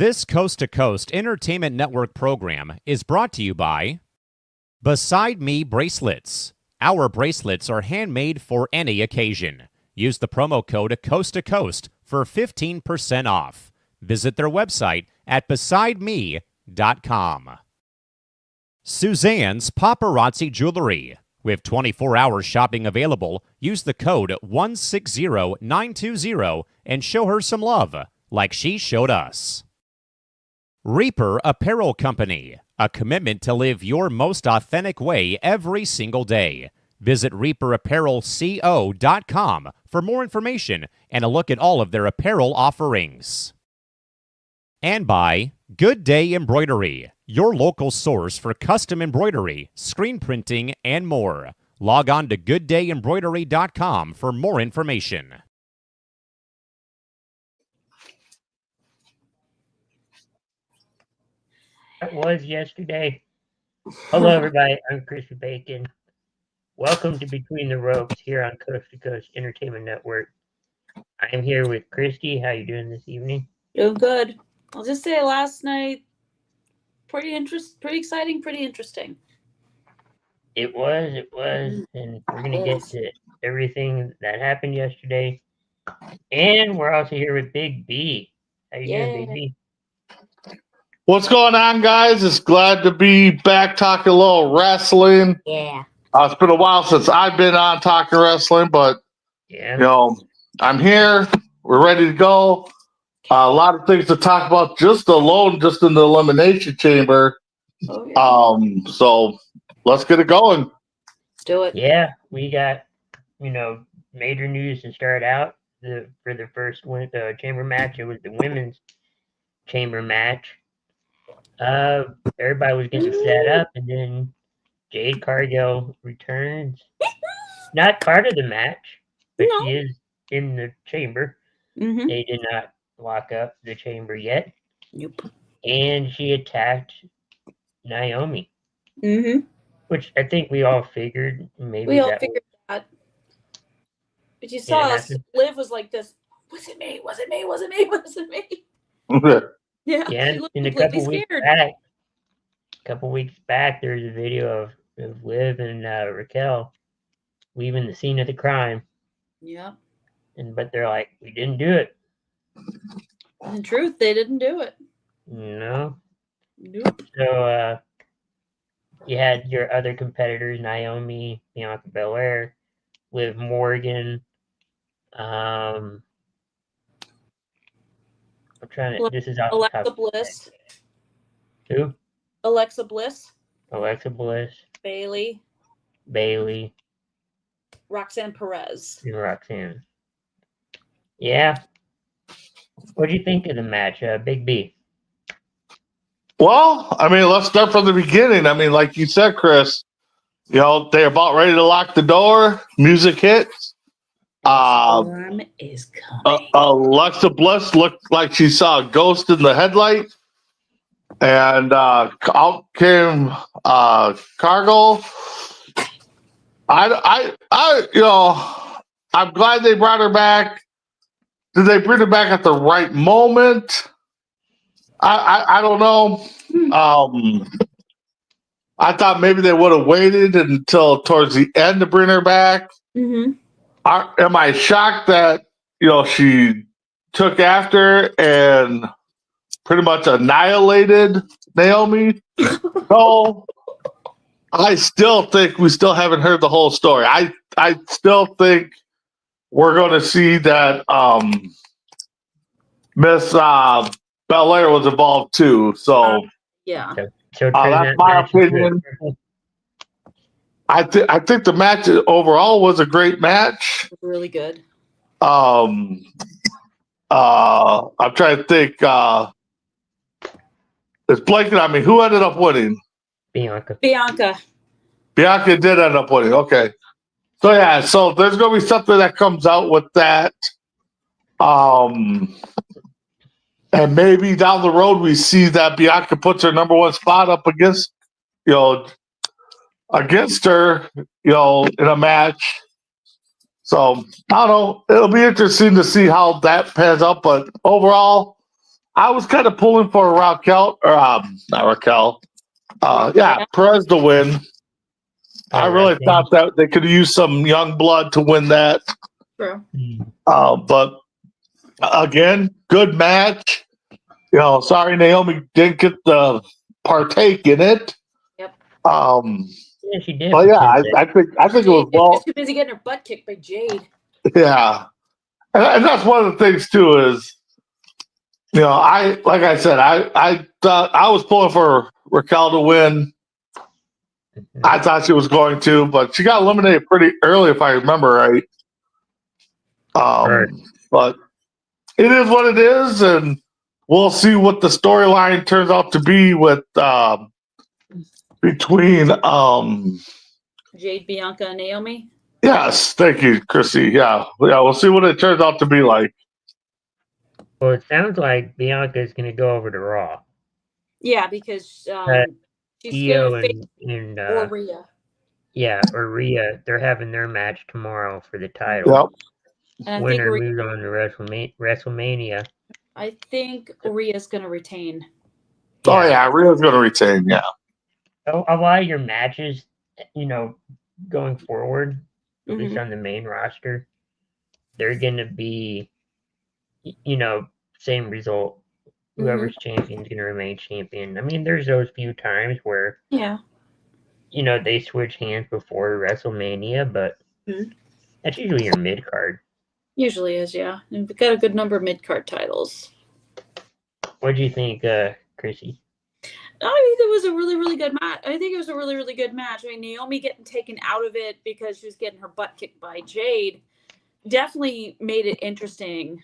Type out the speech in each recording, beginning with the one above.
This Coast to Coast Entertainment Network program is brought to you by Beside Me Bracelets. Our bracelets are handmade for any occasion. Use the promo code Coast to Coast for 15% off. Visit their website at besideme.com. Suzanne's Paparazzi Jewelry. With 24-hour shopping available, use the code 160920 and show her some love, like she showed us. Reaper Apparel Company, a commitment to live your most authentic way every single day. Visit reaperapparelco.com for more information and a look at all of their apparel offerings. And by Good Day Embroidery, your local source for custom embroidery, screen printing, and more. Log on to gooddayembroidery.com for more information. That was yesterday. Hello, everybody. I'm Chrissy Bacon. Welcome to Between the Ropes here on Coast to Coast Entertainment Network. I am here with Christy. How you doing this evening? Doing good. I'll just say last night, pretty exciting, pretty interesting. It was, and we're going to get to everything that happened yesterday. And we're also here with Big B. How you doing, Big B? What's going on, guys? It's glad to be back talking a little wrestling. Yeah. It's been a while since I've been on talking wrestling, but I'm here. We're ready to go. A lot of things to talk about just in the Elimination Chamber. Oh, yeah. So let's get it going. Do it. Yeah, we got major news to start out. For the first chamber match, it was the women's chamber match. Everybody was getting set up, and then Jade Cargill returns. Not part of the match, but No. she is in the chamber. Mm-hmm. They did not lock up the chamber yet. Nope. And she attacked Naomi. Mm-hmm. Which I think we all figured maybe We all that figured that. But you saw Liv was like this, was it me? Was it me? Was it me? Was it me? Yeah, yeah, she looked in a completely couple weeks back, there's a video of Liv and Raquel leaving the scene of the crime. Yeah. But they're like, we didn't do it. In truth, they didn't do it. No. Nope. So you had your other competitors, Naomi, Bianca Belair, Liv Morgan. I'm trying to. This is Alexa Bliss. Who? Alexa Bliss. Alexa Bliss. Bailey. Roxanne Perez. And Roxanne. Yeah. What do you think of the match, Big B? Well, I mean, let's start from the beginning. I mean, like you said, Chris, they're about ready to lock the door. Music hits. Storm is coming. Alexa Bliss looked like she saw a ghost in the headlight. And out came Cargill. I'm glad they brought her back. Did they bring her back at the right moment? I don't know. I thought maybe they would have waited until towards the end to bring her back. Mm-hmm. Am I shocked that she took after and pretty much annihilated Naomi? No. I still think we still haven't heard the whole story. I still think we're going to see that Miss Belair was involved too. So yeah, so that's my opinion. I think the match overall was a great match. Really good. I'm trying to think. It's blanking on me. Who ended up winning? Bianca did end up winning. Okay. So yeah, so there's gonna be something that comes out with that. And maybe down the road we see that Bianca puts her number one spot up against her, in a match. So I don't know. It'll be interesting to see how that pans out. But overall, I was kind of pulling for Raquel, or not Raquel. Perez to win. I really thought that they could use some young blood to win that. True. But again, good match. Sorry Naomi didn't get the partake in it. Yep. Yeah, she did. But yeah, I think it was well. She's too busy getting her butt kicked by Jade. Yeah, and that's one of the things too is, like I said, I thought I was pulling for Raquel to win. I thought she was going to, but she got eliminated pretty early, if I remember right. But it is what it is, and we'll see what the storyline turns out to be with between Jade, Bianca, and Naomi. Yes, thank you, Chrissy. Yeah, we'll see what it turns out to be like. Well, it sounds like Bianca's going to go over to Raw. Yeah, because she's Io and or Rhea. Yeah, or Rhea. They're having their match tomorrow for the title. Yep. And Winner moves on to WrestleMania. I think Rhea's going to retain. Oh yeah, Rhea's going to retain. Yeah. A lot of your matches, going forward, at least on the main roster, they're going to be, same result. Whoever's champion is going to remain champion. I mean, there's those few times where, they switch hands before WrestleMania, but that's usually your mid card. Usually is, yeah. And we've got a good number of mid card titles. What do you think, Chrissy? I think it was a really, really good match. I think it was a really, really good match. I mean, Naomi getting taken out of it because she was getting her butt kicked by Jade definitely made it interesting,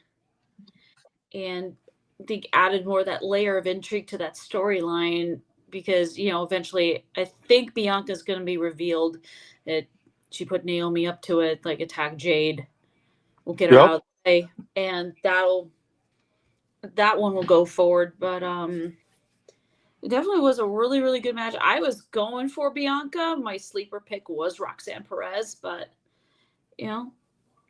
and I think added more of that layer of intrigue to that storyline because, eventually I think Bianca's going to be revealed that she put Naomi up to it, like attack Jade. We'll get her out of the way, and that one will go forward. But it definitely was a really, really good match. I was going for Bianca. My sleeper pick was Roxanne Perez, but I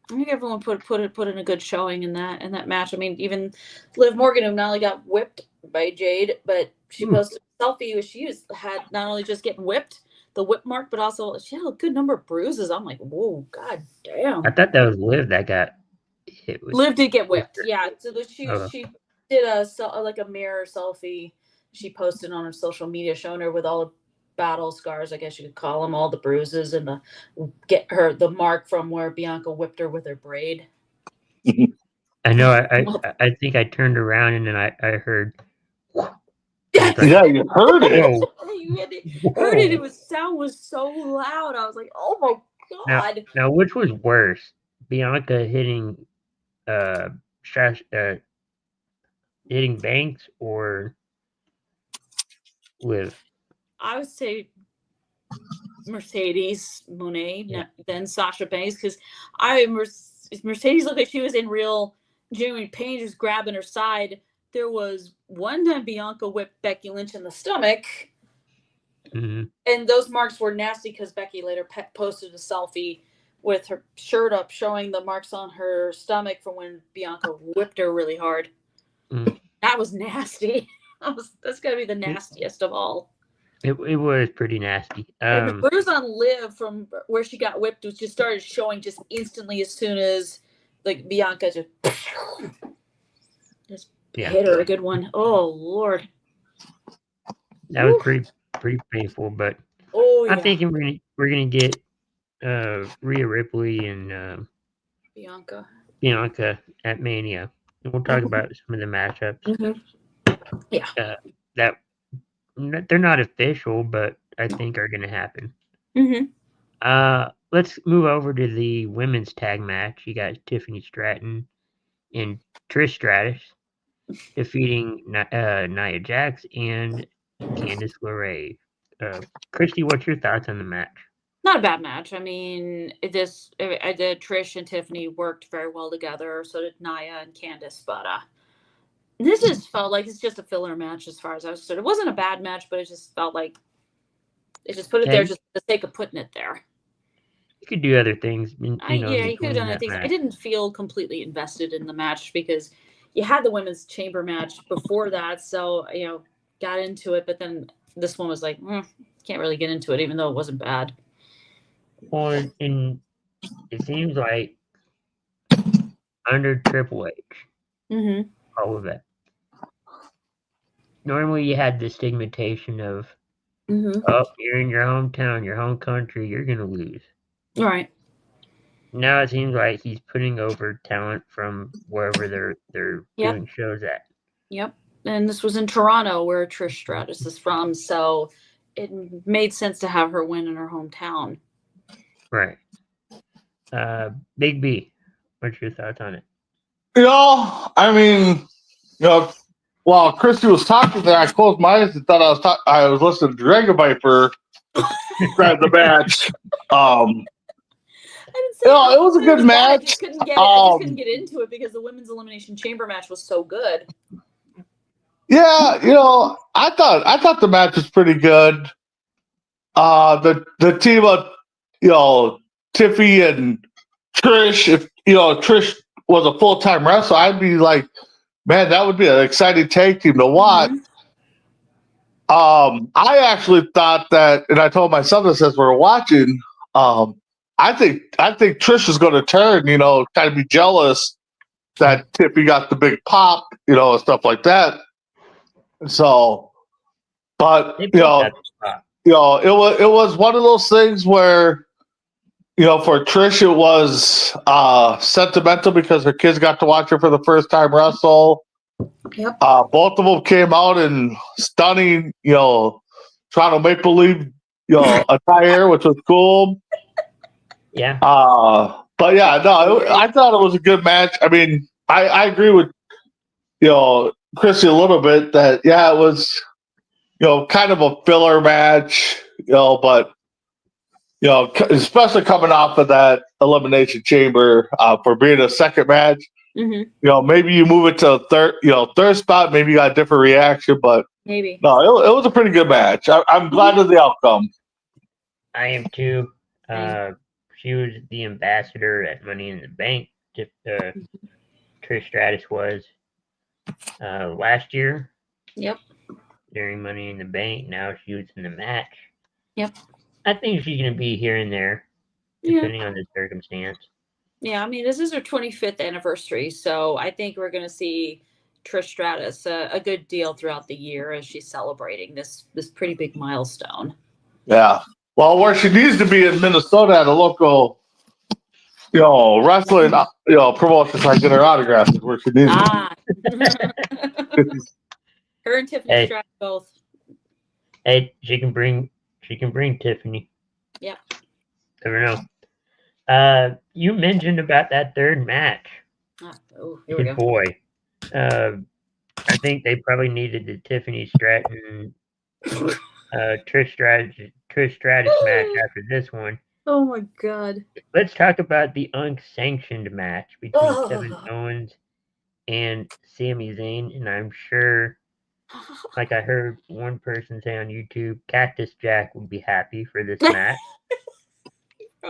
think everyone put in a good showing in that match. I mean, even Liv Morgan, who not only got whipped by Jade, but she posted a selfie where she had not only just getting whipped, the whip mark, but also she had a good number of bruises. I'm like, whoa, god damn. I thought that was Liv that got hit. Liv did get whipped, yeah. So she did a mirror selfie. She posted on her social media showing her with all the battle scars, I guess you could call them, all the bruises and the mark from where Bianca whipped her with her braid. I know. I think I turned around and then I heard. Yeah, you heard it. You heard it. Sound was so loud. I was like, oh my god. Now which was worse, Bianca hitting hitting Banks or Liv? I would say Mercedes Moné, then Sasha Banks, because Mercedes looked like she was in real genuine pain, just grabbing her side. There was one time Bianca whipped Becky Lynch in the stomach, and those marks were nasty because Becky later posted a selfie with her shirt up showing the marks on her stomach from when Bianca whipped her really hard. That was nasty. That's got to be the nastiest of all. It was pretty nasty. And the bruise on Liv from where she got whipped was just started showing just instantly as soon as Bianca just hit her a good one. Oh Lord, that was pretty painful. But I'm thinking we're gonna get Rhea Ripley and Bianca at Mania, and we'll talk about some of the matchups. That they're not official, but I think are going to happen. Let's move over to the women's tag match. You got Tiffany Stratton and Trish Stratus defeating Nia Jax and Candice LeRae. Christy, what's your thoughts on the match? Not a bad match. I mean, Trish and Tiffany worked very well together. So did Nia and Candice, but this just felt like it's just a filler match as far as I was concerned. It wasn't a bad match, but it just felt like it just put it there just for the sake of putting it there. You could do other things. You could have done other things. I didn't feel completely invested in the match because, you had the women's chamber match before that, so got into it, but then this one was like, can't really get into it, even though it wasn't bad. Well, and it seems like under Triple H, Mm-hmm. all of it. Normally, you had the stigmatization of, Mm-hmm. oh, you're in your hometown, your home country, you're gonna lose. All right. Now it seems like he's putting over talent from wherever they're Yep. doing shows at. Yep. And this was in Toronto, where Trish Stratus is from, so it made sense to have her win in her hometown. Right. Big B, what's your thoughts on it? I mean, while Christy was talking there, I closed my eyes and thought I was listening to Dragon Viper grab the match. I didn't say it was a good bad. I match. just couldn't get into it because the women's elimination chamber match was so good. Yeah, I thought the match was pretty good. The team of Tiffy and Trish, if Trish was a full-time wrestler, I'd be like, man, that would be an exciting tag team to watch. Mm-hmm. I actually thought that, and I told my son this as we were watching. I think Trish is going to turn, kind of be jealous that Tiffy got the big pop, and stuff like that. So, but They both got the spot. it was one of those things where, for Trish it was sentimental because her kids got to watch her for the first time wrestle. Yep. Both of them came out in stunning, Toronto Maple Leaf, attire, which was cool. Yeah. But yeah, no, I thought it was a good match. I mean, I agree with Chrissy a little bit that it was kind of a filler match, but especially coming off of that Elimination Chamber for being a second match. Mm-hmm. Maybe you move it to third spot. Maybe you got a different reaction, but Maybe. no, it was a pretty good match. I'm glad of the outcome. I am too. She was the ambassador at Money in the Bank. Trish Stratus was last year. Yep. During Money in the Bank. Now she was in the match. Yep. I think she's going to be here and there, depending on the circumstance. Yeah, I mean, this is her 25th anniversary, so I think we're going to see Trish Stratus a good deal throughout the year as she's celebrating this pretty big milestone. Yeah. Well, where she needs to be in Minnesota at a local, wrestling, promotion so I get her autograph is where she needs to be. Her and Tiffany Stratus both. Hey, she can bring Tiffany. Yep. Never know. You mentioned about that third match. Here we go. Boy. I think they probably needed the Tiffany Stratton Trish Stratus match after this one. Oh my god. Let's talk about the unsanctioned match between Kevin Owens and Sami Zayn, and I'm sure, like I heard one person say on YouTube, Cactus Jack would be happy for this match.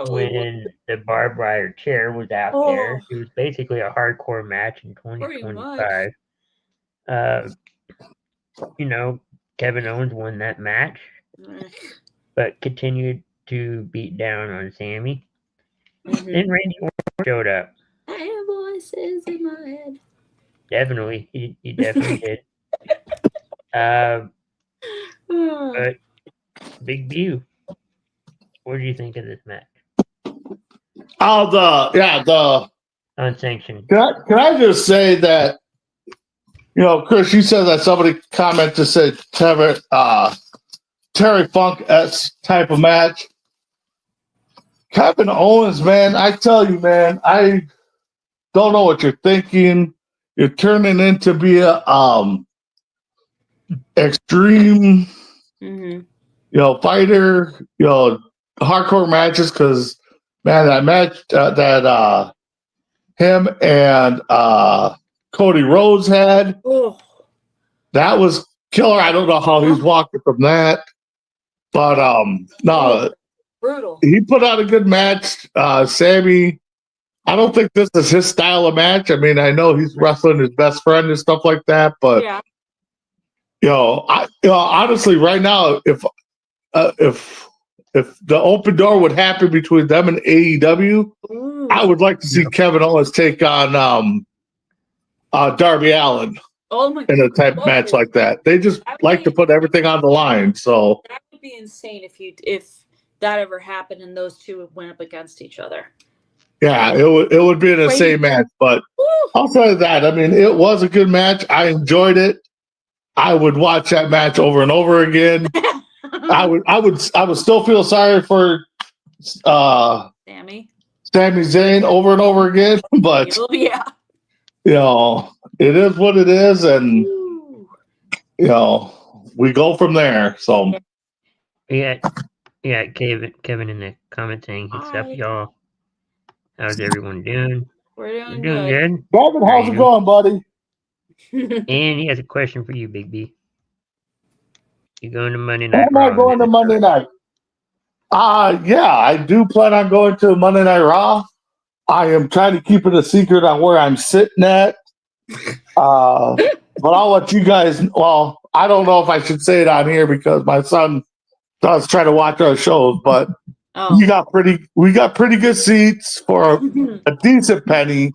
When the barbed wire chair was out there, it was basically a hardcore match in 2025. Kevin Owens won that match, but continued to beat down on Sami. Then Randy Orton showed up. I have voices in my head. Definitely, he definitely did. But Big View, what do you think of this match? The unsanctioned. Can I just say that, Chris, you said that somebody commented said Terry Funk-esque type of match. Kevin Owens, man, I tell you, man, I don't know what you're thinking. You're turning into be a extreme, fighter, hardcore matches because, man, that match that him and Cody Rhodes had, that was killer. I don't know how he's walking from that, but no, brutal. He put out a good match. Sami I don't think this is his style of match. I mean, I know he's wrestling his best friend and stuff like that, but Yeah. Honestly, right now, if the open door would happen between them and AEW, Ooh. I would like to see Kevin Owens take on Darby Allin Oh my in a type match like that. They just like to put everything on the line. So that would be insane if that ever happened and those two went up against each other. yeah, it would be an insane match. But outside of that, I mean, it was a good match. I enjoyed it. I would watch that match over and over again. I would still feel sorry for Sami Zayn over and over again, but yeah, it is what it is, and we go from there. So Yeah, Kevin in the comments saying he's up, y'all. How's everyone doing? We're We're doing doing good. good. Kevin, how's it going, buddy? And he has a question for you, Big B. You going to Monday Night Am I Raw? going to Monday night? Yeah, I do plan on going to Monday Night Raw. I am trying to keep it a secret on where I'm sitting at. But I'll let you guys. Well, I don't know if I should say it on here because my son does try to watch our shows. But we got pretty good seats for a decent penny,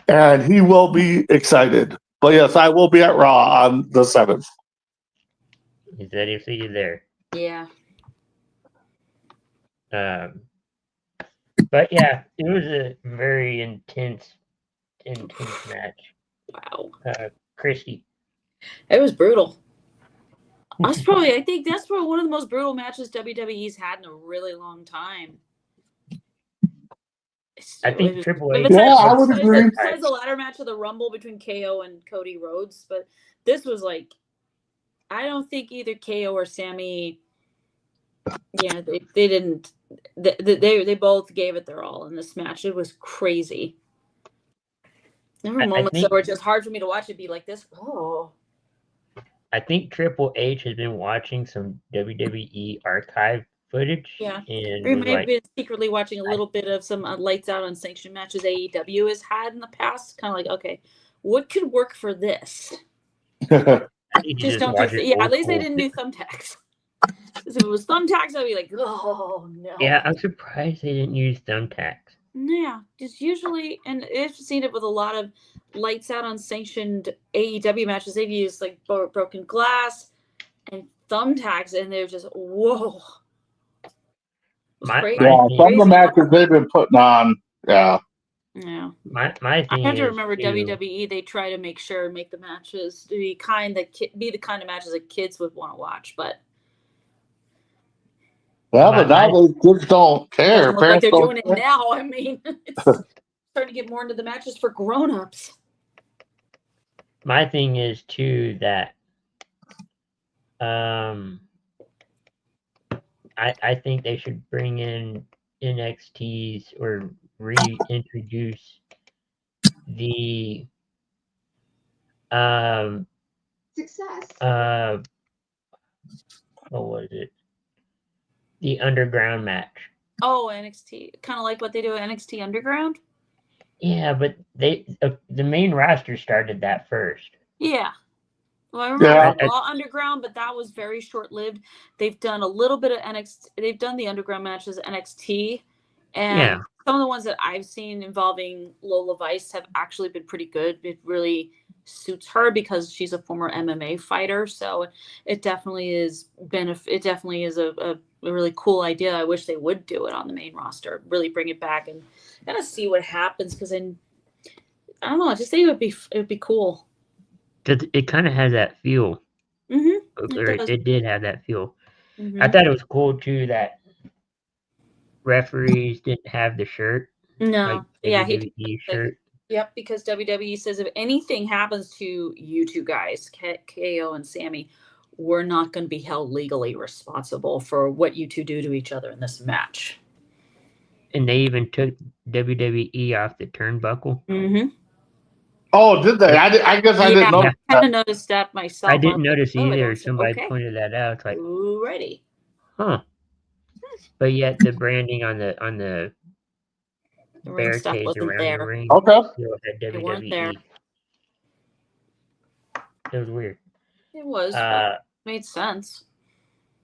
and he will be excited. But yes, I will be at Raw on the 7th. He said he'll see you there. Yeah. But yeah, it was a very intense match. Wow. Christy. It was brutal. I think that's probably one of the most brutal matches WWE's had in a really long time. I think Triple H. Yeah, I would agree. Besides the ladder match of the Rumble between KO and Cody Rhodes, but this was like, I don't think either KO or Sami. Yeah, they didn't. They both gave it their all in this match. It was crazy. There were moments that were just hard for me to watch it be like this. Oh. I think Triple H has been watching some WWE archive footage. Yeah. And we may have been secretly watching a little bit of some lights out unsanctioned matches AEW has had in the past. Kind of like, okay, what could work for this? Just don't do yeah, at least they didn't do thumbtacks. If it was thumbtacks, I'd be like, oh no. Yeah, I'm surprised they didn't use thumbtacks. Yeah, just usually, and I've seen it with a lot of lights out unsanctioned AEW matches. They've used like broken glass and thumbtacks, and they're just whoa. Some of the matches they've been putting on, yeah. Yeah. My thing I have to remember WWE. They try to make the matches to be the kind of matches that kids would want to watch, but. Well, but now they just don't care. Look like they're doing it now. I mean, it's starting to get more into the matches for grown-ups. My thing is too that I think they should bring in NXT's or reintroduce the success. What was it? The underground match. Oh, NXT, kind of like what they do at NXT Underground. Yeah, but the main roster started that first. Yeah. Well, I remember Raw Underground, but that was very short-lived. They've done a little bit of NXT. They've done the underground matches at NXT, and some of the ones that I've seen involving Lola Vice have actually been pretty good. It really suits her because she's a former MMA fighter, so it definitely is It definitely is a really cool idea. I wish they would do it on the main roster, really bring it back and kind of see what happens. Because I don't know, I just think it would be cool. It kind of has that feel. Mm-hmm. It did have that feel. Mm-hmm. I thought it was cool too that referees didn't have the shirt. No, WWE shirt. Yep, because WWE says if anything happens to you two guys, KO and Sami, we're not going to be held legally responsible for what you two do to each other in this match. And they even took WWE off the turnbuckle. Mm-hmm. Oh, did they? I guess I didn't know. I kind of noticed that myself. I didn't notice either. Somebody pointed that out. It's like, alrighty. Huh. But yet the branding on the The ring stuff barricades wasn't around the there. ring. Okay. Still had They weren't there. WWE. It was weird. It was. Made sense.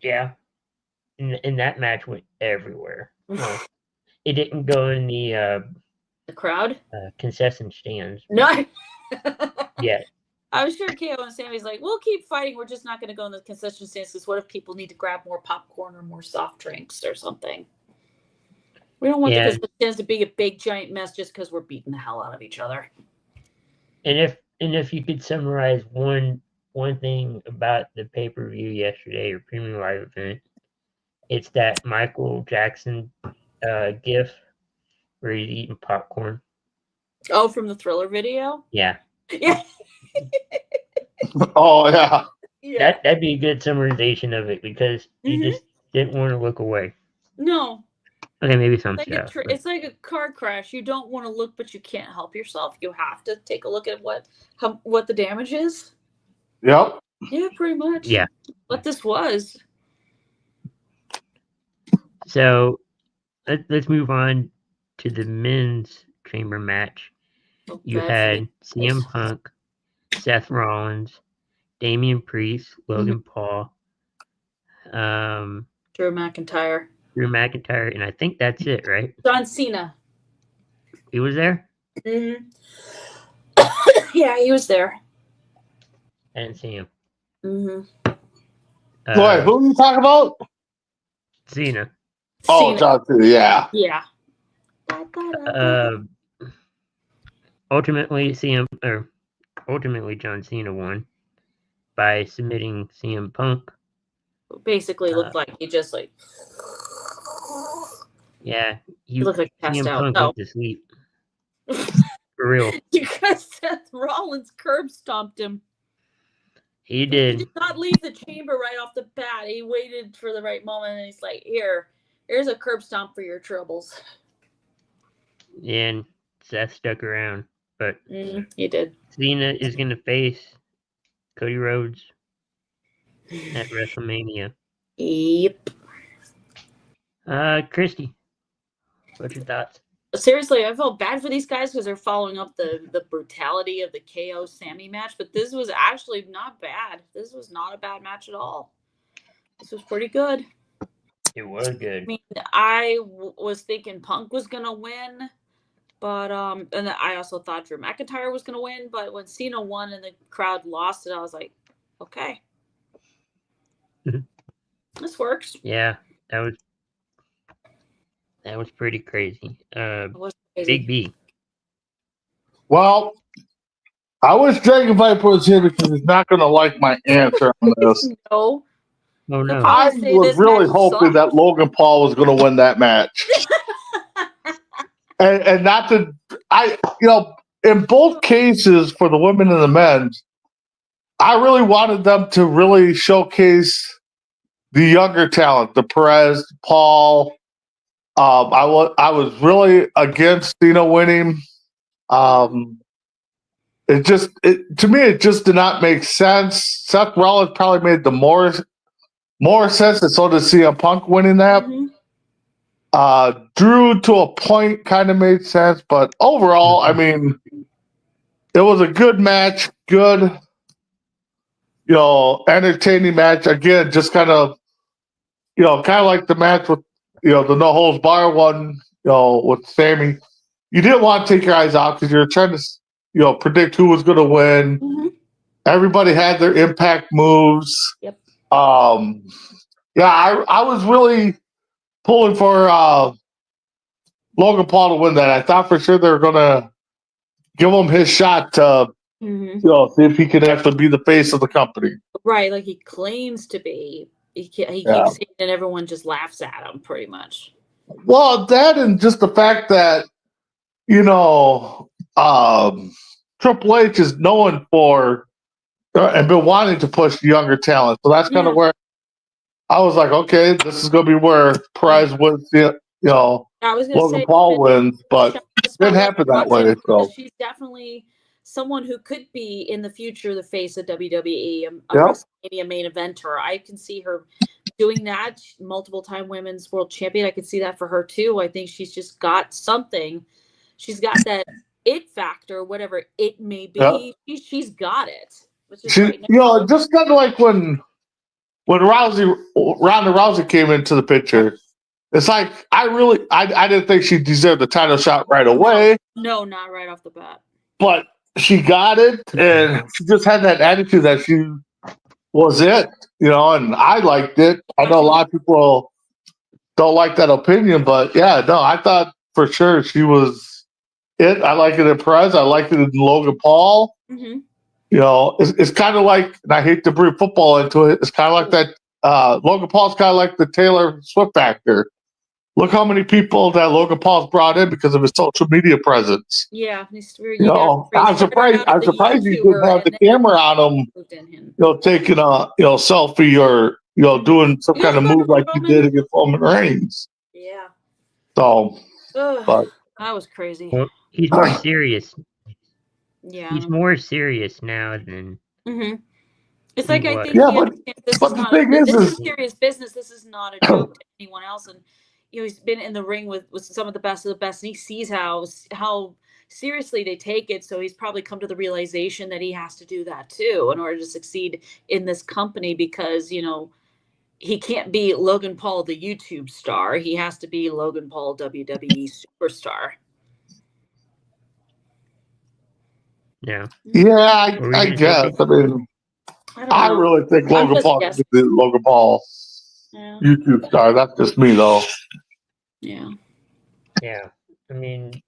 Yeah. And that match went everywhere. Well, it didn't go in the crowd? concession stands. No. Yeah. I'm sure KO and Sammy's like, we'll keep fighting. We're just not going to go in the concession stands because what if people need to grab more popcorn or more soft drinks or something? We don't want the concession stands to be a big giant mess just because we're beating the hell out of each other. And if you could summarize one thing about the pay-per-view yesterday or premium live event, it's that Michael Jackson gif where he's eating popcorn. Oh, from the Thriller video? Yeah. Yeah. Oh yeah. Yeah. That'd be a good summarization of it because you just didn't want to look away. No. Okay, maybe some Like stuff. it's like a car crash. You don't want to look, but you can't help yourself. You have to take a look at what the damage is. Yep. Yeah, pretty much. Yeah. What this was. So let's move on to the men's chamber match. Oh, You God, had please. CM Punk, Seth Rollins, Damian Priest, Logan Paul, Drew McIntyre, and I think that's it, right? John Cena. He was there? Mm-hmm. Yeah, he was there. I didn't see him. Mm-hmm. Wait, who are you talking about? Cena. Oh, Cena. John Cena, yeah. Yeah. Ultimately, John Cena won by submitting CM Punk. Basically looked like he just like. Yeah, He looked like he passed CM out. Punk No. went to sleep. For real. Because Seth Rollins curb stomped him. He did. He did not leave the chamber right off the bat. He waited for the right moment and he's like, here's a curb stomp for your troubles. And Seth stuck around. But he did. Cena is going to face Cody Rhodes at WrestleMania. Yep. Christy, what's your thoughts? Seriously, I felt bad for these guys because they're following up the brutality of the KO Sammy match, but this was actually not bad. This was not a bad match at all. This was pretty good. It was good. I mean, I was thinking Punk was gonna win, but and I also thought Drew McIntyre was gonna win, but when Cena won and the crowd lost it, I was like, okay, this works. Yeah, that was pretty crazy. It was crazy. Big B. Well, I wish Dragon Viper was here because he's not going to like my answer on this. No. Oh no. I was really hoping that Logan Paul was going to win that match. and not to, in both cases for the women and the men, I really wanted them to really showcase the younger talent, the Perez, Paul. I was really against Cena winning. To me, it just did not make sense. Seth Rollins probably made the more sense, and so did CM Punk winning that. Drew, to a point, kind of made sense, but overall, I mean, it was a good match, good, entertaining match. Again, just kind of like the match with, the no holds bar one, with Sammy. You didn't want to take your eyes out because you're trying to, predict who was going to win. Everybody had their impact moves. Yep. I was really pulling for Logan Paul to win that. I thought for sure they were going to give him his shot to, see if he could actually be the face of the company. Right, like he claims to be. He keeps saying it and everyone just laughs at him, pretty much. Well, that and just the fact that, Triple H is known for and been wanting to push younger talent. So that's kind of where I was like, okay, this is going to be where Perez wins, Logan Paul wins, but it didn't happen that way. So she's definitely someone who could be in the future the face of WWE, a WrestleMania main eventer. I can see her doing that. Multiple time women's world champion. I could see that for her too. I think she's just got something she's got that it factor, whatever it may be. She's got it. Which is She, right you know, just kind of like when Ronda Rousey came into the picture. It's like I didn't think she deserved the title shot right away. No, not right off the bat. But she got it, and she just had that attitude that she was it, you know, and I liked it. I know a lot of people don't like that opinion, but yeah, no, I thought for sure she was it. I like it in Perez. I like it in Logan Paul. Mm-hmm. You know, it's kind of like, and I hate to bring football into it, it's kind of like that. Logan Paul's kind of like the Taylor Swift factor. Look how many people that Logan Paul's brought in because of his social media presence. Yeah, he's very. You know, I'm surprised he didn't have the camera on him. You know, taking a selfie or doing some kind of move like he did against Roman Reigns. Yeah. So, but that was crazy. Well, he's more serious. Yeah. He's more serious now than. Mm-hmm. It's like I think this is serious business. This is not a joke to anyone else, and he's been in the ring with some of the best, and he sees how seriously they take it. So he's probably come to the realization that he has to do that too in order to succeed in this company, because he can't be Logan Paul, the YouTube star. He has to be Logan Paul, WWE superstar. Yeah. Yeah, I guess. I mean, I really think Logan Paul is the Logan Paul YouTube star. That's just me, though. Yeah. Yeah. I mean,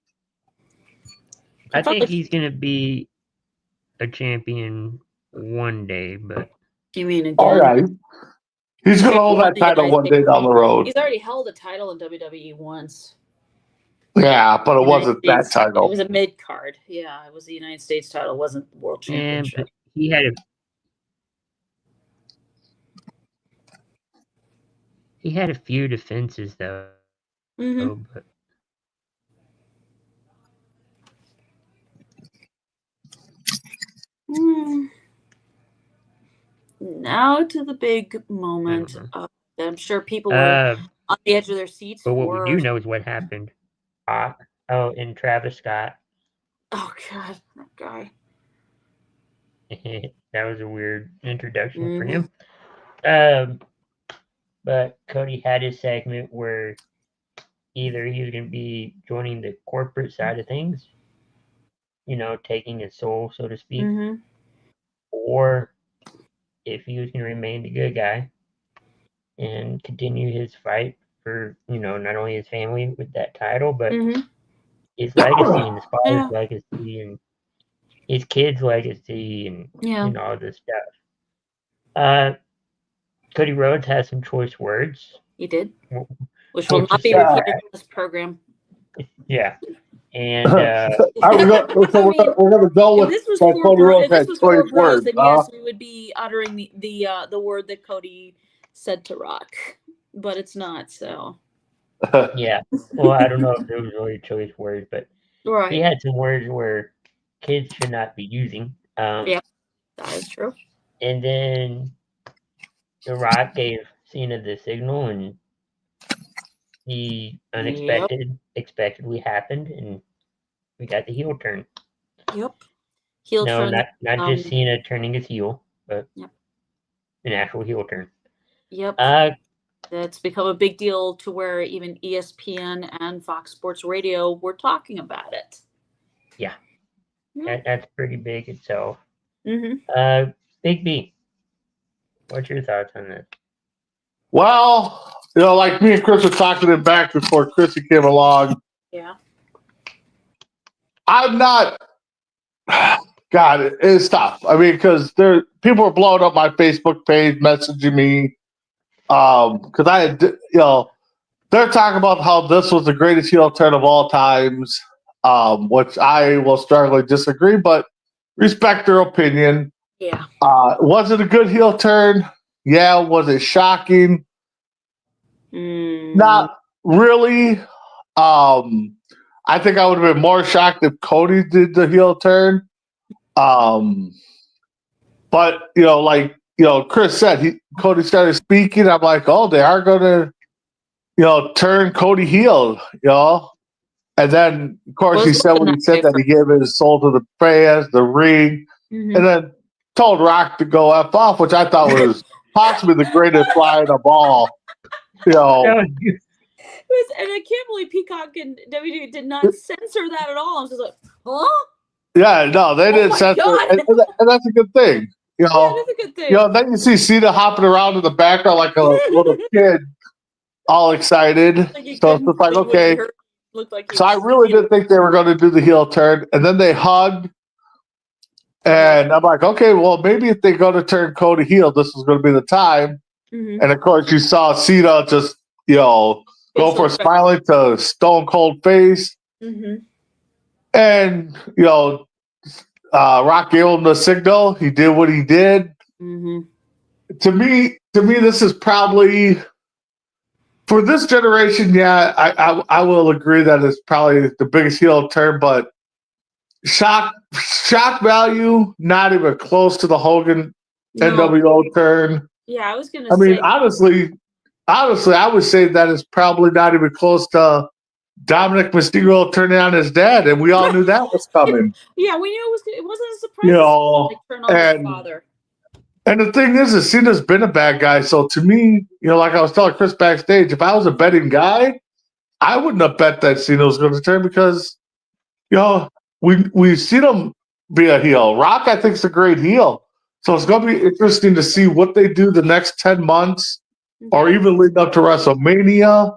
I think he's going to be a champion one day, but. You mean again? All right. He's going to hold that title one day down the road. He's already held a title in WWE once. Yeah, but it wasn't that title. It was a mid card. Yeah, it was the United States title. It wasn't the World Championship. He had a few defenses though. Mm-hmm. But now to the big moment. I'm sure people were on the edge of their seats. But what we do know is what happened. And Travis Scott. Oh God, that guy. That was a weird introduction for him. But Cody had his segment where either he was going to be joining the corporate side of things, taking his soul, so to speak, or if he was going to remain the good guy and continue his fight for, not only his family with that title, but his legacy and his father's legacy and his kids' legacy and all this stuff. Cody Rhodes has some choice words. He did, which will not be repeated in this program. Yeah. And we're going to go with Cody Rhodes has choice words. Then yes, we would be uttering the word that Cody said to Rock, but it's not. So yeah. Well, I don't know if there was really choice words, but he had some words where kids should not be using. Yeah, that is true. And then The Rock gave Cena the signal, and he unexpectedly happened, and we got the heel turn. Yep. Heel turn. Not just Cena turning his heel, but an actual heel turn. Yep. That's become a big deal to where even ESPN and Fox Sports Radio were talking about it. Yeah. That's pretty big itself. Mm-hmm. Big B, what's your thoughts on this? Well, like me and Chris were talking it back before Chrissy came along. Yeah. I'm not. God, it's tough. I mean, because people are blowing up my Facebook page, messaging me, because I had, they're talking about how this was the greatest heel turn of all times, which I will strongly disagree, but respect their opinion. Yeah. Was it a good heel turn? Yeah. Was it shocking? Not really. I think I would have been more shocked if Cody did the heel turn. But like Chris said, Cody started speaking. I'm like, oh, they are going to turn Cody heel, And then, of course, Was he said looking when he that said way that he gave his soul to the fans, the ring, Mhm. and then told Rock to go F off, which I thought was possibly the greatest line of all. You That know, was good. And I can't believe Peacock and WWE did not censor that at all. I was just like, huh? yeah, no, they didn't my censor, God. and that's a good thing. You Yeah, know, that's a good thing. you know, then you see Cena hopping around in the background like a little kid, all excited. Like he So it's couldn't just like, believe what he okay. heard. Looked like he So I was- really didn't think they were going to do the heel turn, and then they hugged, and I'm like, okay, well, maybe if they go to turn Cody heel, this is going to be the time. Mhm. And of course, you saw Cena just, you know, go for Facial smiling to stone cold face, Mhm. and you know, Rock gave him the signal. He did what he did. Mhm. To me, this is probably for this generation. Yeah, I will agree that it's probably the biggest heel turn, but shock value, not even close to the Hogan No. NWO turn. Yeah, I was gonna I say. mean, honestly, I would say that it's probably not even close to Dominic Mysterio turning on his dad, and we all knew that was coming. Yeah, we knew it wasn't a surprise. You know, Like turn on and his father. and the thing is Cena's been a bad guy. So to me, you know, like I was telling Chris backstage, if I was a betting guy, I wouldn't have bet that Cena was going to turn because, you know, we've seen him be a heel. Rock, I think, is a great heel. So it's going to be interesting to see what they do the next 10 months or even leading up to WrestleMania.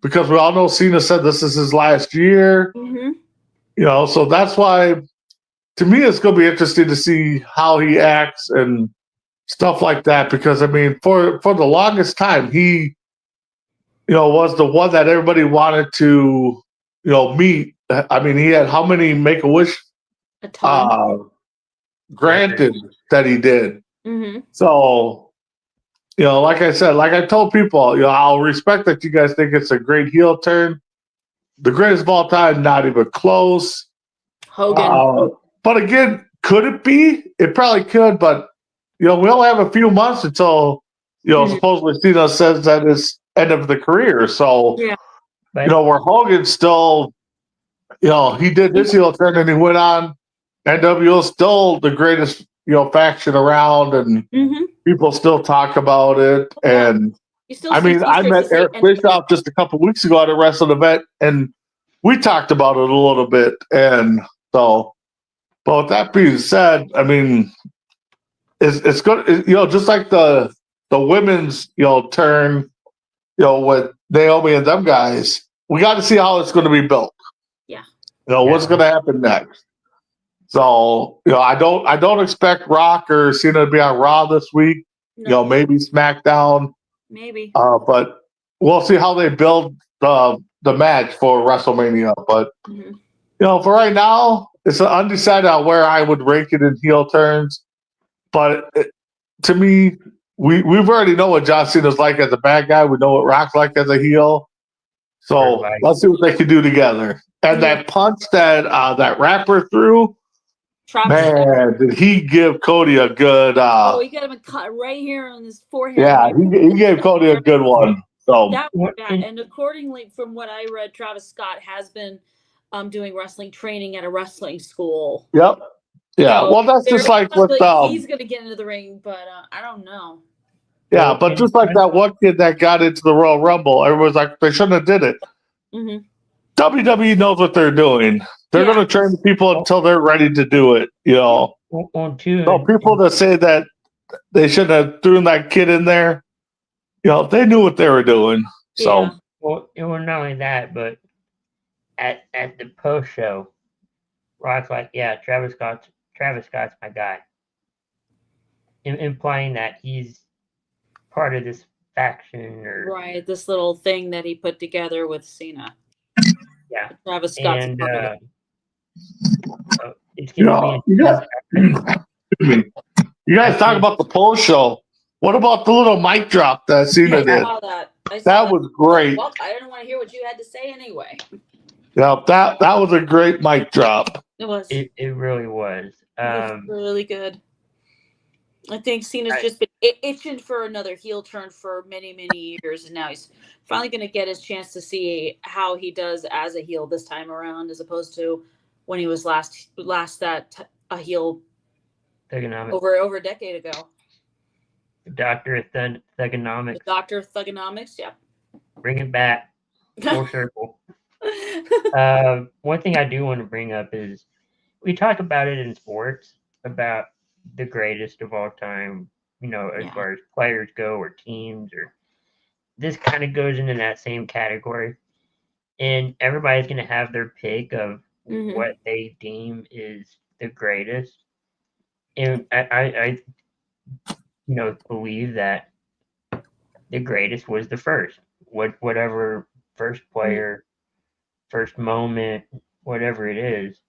Because we all know Cena said this is his last year. Mm-hmm. You know, so that's why, to me, it's going to be interesting to see how he acts and stuff like that. Because I mean, for the longest time, he, you know, was the one that everybody wanted to, you know, meet. I mean, he had how many Make-A-Wish A ton. granted that he did. Mm-hmm. So, you know, like I said, like I told people, you know, I'll respect that you guys think it's a great heel turn. The greatest of all time, not even close. Hogan. But again, could it be? It probably could, but you know, we only have a few months until, you know, supposedly Cena says that it's end of the career. So, Yeah. you know, where Hogan still, you know, he did his heel turn and he went on. NWO is still the greatest, you know, faction around, and people still talk about it. And You still I see mean, I t-shirts met that say Eric Bischoff just a couple weeks ago at a wrestling event, and we talked about it a little bit. And so, but with that being said, I mean, it's good, you know, just like the women's, you know, turn, you know, with Naomi and them guys, we got to see how it's going to be built. Yeah. You know, what's going to happen next. So, you know, I don't expect Rock or Cena to be on Raw this week. No. You know, maybe SmackDown. Maybe. But we'll see how they build the match for WrestleMania. But you know, for right now, it's undecided on where I would rank it in heel turns. But to me, we've already know what John Cena's like as a bad guy. We know what Rock's like as a heel. So let's see what they can do together. And that punch that that rapper threw, man, did he give Cody a good? He got him a cut right here on his forehead. Yeah, he gave Cody a good one. So that was bad. And accordingly, from what I read, Travis Scott has been doing wrestling training at a wrestling school. Yep. Yeah. So well, that's just like with he's going to get into the ring, but I don't know. Yeah, but just like that one kid that got into the Royal Rumble, everyone's like, they shouldn't have did it. WWE knows what they're doing. They're going to train the people until they're ready to do it. You know. So people that say that they shouldn't have thrown that kid in there, you know, they knew what they were doing. So. Well, it was not only that, but at the post show, Rock's like, yeah, Travis Scott's my guy, implying that he's part of this faction or this little thing that he put together with Cena. Yeah, Travis Scott's and part of it. it's gonna be. You guys talk about the post show. What about the little mic drop that Cena did? I saw that was great. Well, I didn't want to hear what you had to say anyway. Yeah, that was a great mic drop. It was. It really was. It was really good. I think Cena's Right. just been itching for another heel turn for many, many years, and now he's finally going to get his chance to see how he does as a heel this time around, as opposed to when he was last a heel Thugonomics. over a decade ago. Doctor of The Thugonomics. Doctor of Thugonomics, yeah. Bring it back. Full circle. One thing I do want to bring up is we talk about it in sports about the greatest of all time, as Yeah. far as players go or teams, or this kind of goes into that same category. And everybody's going to have their pick of Mhm. what they deem is the greatest. And I believe that the greatest was the first. Whatever first player, first moment, whatever it is,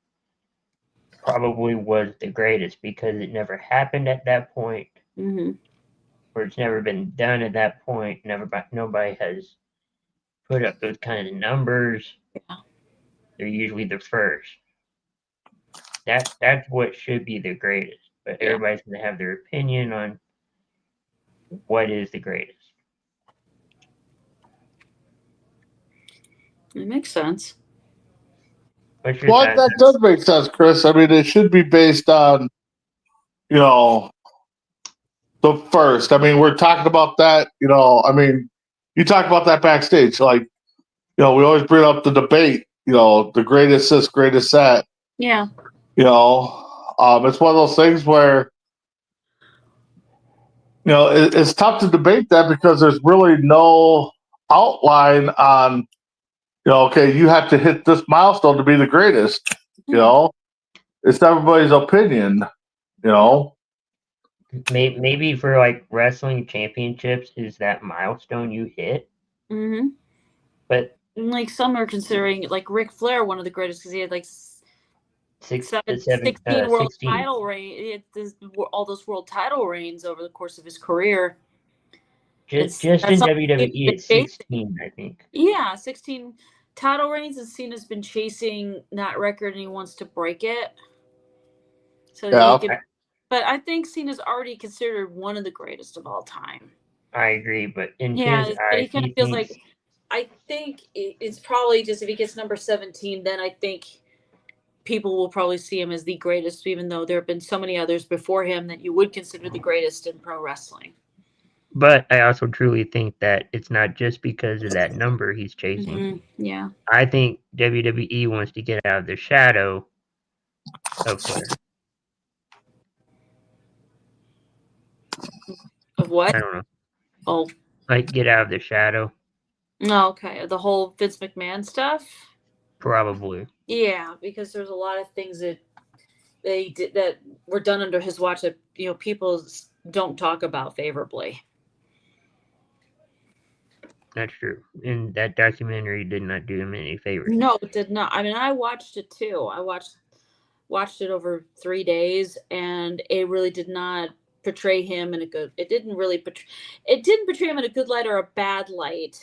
probably was the greatest because it never happened at that point, Mhm. or it's never been done at that point. Nobody has put up those kind of numbers. Yeah. They're usually the first. That's what should be the greatest. But Yeah. everybody's gonna have their opinion on what is the greatest. It makes sense. What's your Well, thoughts? that does make sense, Chris. I mean, it should be based on, the first. I mean, we're talking about that, I mean, you talk about that backstage. Like, we always bring up the debate, the greatest this, greatest that. Yeah. It's one of those things where, it's tough to debate that because there's really no outline on, okay, you have to hit this milestone to be the greatest. It's everybody's opinion. Maybe for like wrestling championships is that milestone you hit, Mhm. but Like some are considering like Ric Flair one of the greatest because he had like 16 world 16. title reign. He had all those world title reigns over the course of his career. Just That's in something WWE, he's been it's chasing. 16, I think. Yeah, 16 title reigns, and Cena's been chasing that record, and he wants to break it so that he can. But I think Cena's already considered one of the greatest of all time. I agree, but in his Yeah, but he eyes, kind of he feels thinks like. I think it's probably just if he gets number 17, then I think people will probably see him as the greatest, even though there have been so many others before him that you would consider the greatest in pro wrestling. But I also truly think that it's not just because of that number he's chasing. Mm-hmm. Yeah. I think WWE wants to get out of the shadow of Flair. Of what? I don't know. Oh. Like get out of the shadow. Oh, okay. The whole Vince McMahon stuff? Probably. Yeah, because there's a lot of things that they did that were done under his watch that people don't talk about favorably. That's true. And that documentary did not do him any favors. No, it did not. I mean, I watched it too. I watched it over 3 days, and it really did not portray him in a good. It didn't portray him in a good light or a bad light.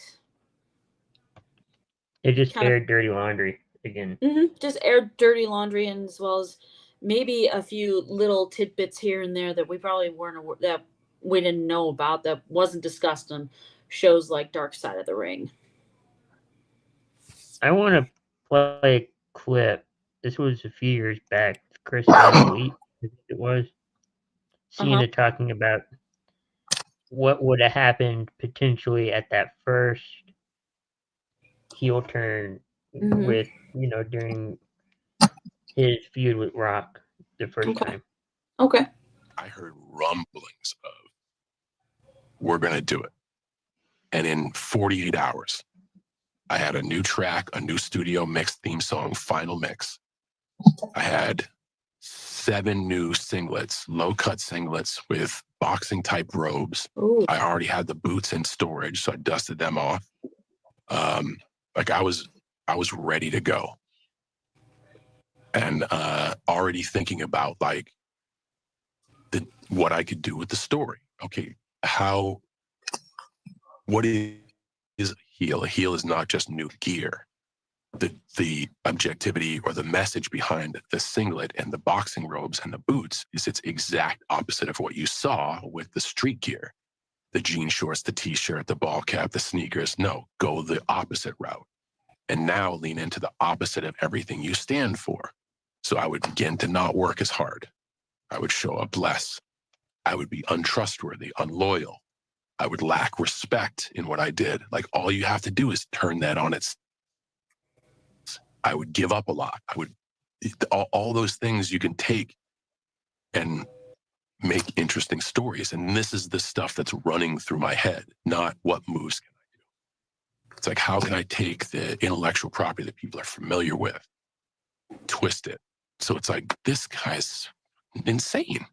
It just aired dirty laundry again. Just aired dirty laundry, and as well as maybe a few little tidbits here and there that we probably that we didn't know about, that wasn't discussed on shows like Dark Side of the Ring. I want to play a clip. This was a few years back. Chris Van Vliet, I think it was. Cena talking about what would have happened potentially at that first heel turn with, during his feud with Rock the first time. Okay. I heard rumblings of, we're going to do it. And in 48 hours, I had a new track, a new studio mix, theme song, final mix. I had 7 new singlets, low-cut singlets with boxing-type robes. Ooh. I already had the boots in storage, so I dusted them off. I was ready to go. And already thinking about, what I could do with the story. Okay, what is a heel? A heel is not just new gear. the objectivity or the message behind the singlet and the boxing robes and the boots is it's exact opposite of what you saw with the street gear. The jean shorts, the t-shirt, the ball cap, the sneakers. No, go the opposite route. And now lean into the opposite of everything you stand for. So I would begin to not work as hard. I would show up less. I would be untrustworthy, unloyal. I would lack respect in what I did. Like, all you have to do is turn that on its. I would give up a lot. I would, all those things you can take and make interesting stories. And this is the stuff that's running through my head, not what moves can I do. It's like, how can I take the intellectual property that people are familiar with, twist it? So it's like, this guy's insane.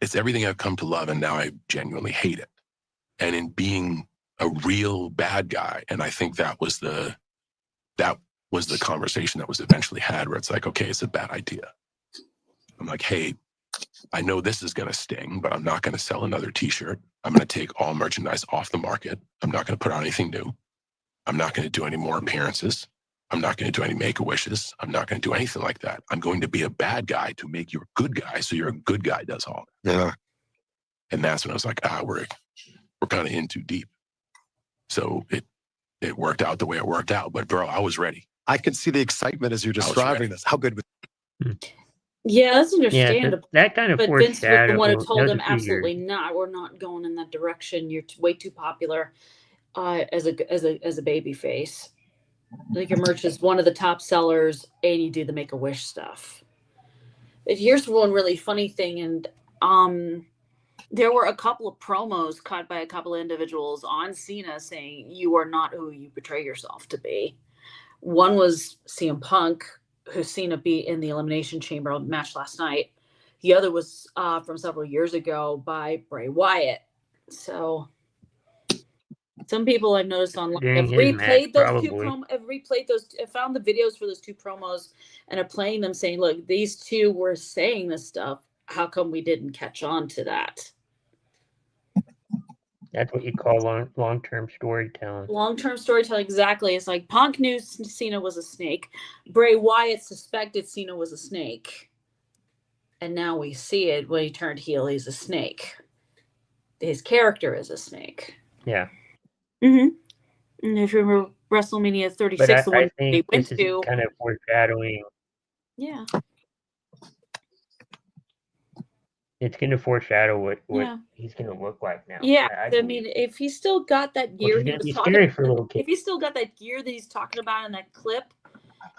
It's everything I've come to love, and now I genuinely hate it. And in being a real bad guy, and I think that was the conversation that was eventually had, where it's like, okay, it's a bad idea. I'm like, hey, I know this is going to sting, but I'm not going to sell another t-shirt. I'm going to take all merchandise off the market. I'm not going to put out anything new. I'm not going to do any more appearances. I'm not going to do any make-a-wishes. I'm not going to do anything like that. I'm going to be a bad guy to make you a good guy, so you're a good guy does all that. Yeah. And that's when I was like, we're kind of in too deep. So it worked out the way it worked out. But bro, I was ready. I could see the excitement as you're describing this. How good was Yeah, that's Yeah, understandable. that kind of But Vince was the foreshadowed. one who told those him, are 2 years. absolutely not. We're not going in that direction. You're way too popular as a baby face. Like, your merch is one of the top sellers, and you do the Make-A-Wish stuff. But here's one really funny thing, and there were a couple of promos cut by a couple of individuals on Cena saying, you are not who you portray yourself to be. One was CM Punk, who Cena beat in the Elimination Chamber match last night. The other was from several years ago by Bray Wyatt. So some people I've noticed online During have his replayed match, those two probably. have replayed those. I found the videos for those 2 promos and are playing them, saying, "Look, these 2 were saying this stuff. How come we didn't catch on to that?" That's what you call long-term storytelling. Long-term storytelling, exactly. It's like Punk knew Cena was a snake. Bray Wyatt suspected Cena was a snake. And now we see it when he turned heel, he's a snake. His character is a snake. Yeah. Mm-hmm. And if you remember WrestleMania 36, But the one I they think went this is to. kind of foreshadowing. Yeah. It's going to foreshadow what Yeah. he's going to look like now. Yeah. I I believe. mean, if he still got that gear Which is he going to was be talking scary for about, little kids. if he still got that gear that he's talking about in that clip,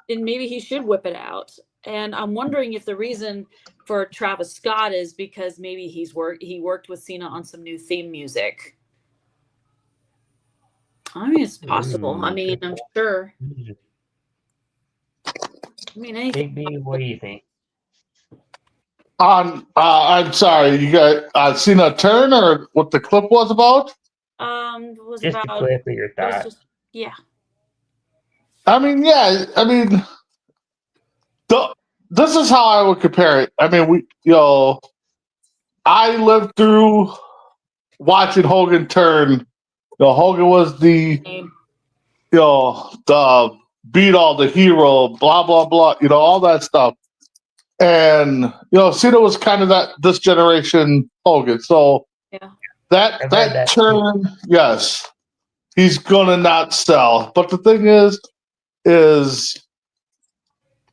then maybe he should whip it out. And I'm wondering if the reason for Travis Scott is because maybe he worked with Cena on some new theme music. I mean, it's possible. I mean, I'm sure. I mean, anything. Big B, what do you think? I'm sorry, you got seen a turn or what the clip was about? Was Just about. a clip of your It was thoughts. just, yeah. I mean, yeah, I mean, this is how I would compare it. I mean, I lived through watching Hogan turn. Hogan was the, Same. the beat all the hero, blah blah blah, all that stuff. And Cena was kind of this generation Hogan. So Yeah. that I've heard that turn, yes, he's gonna not sell. But the thing is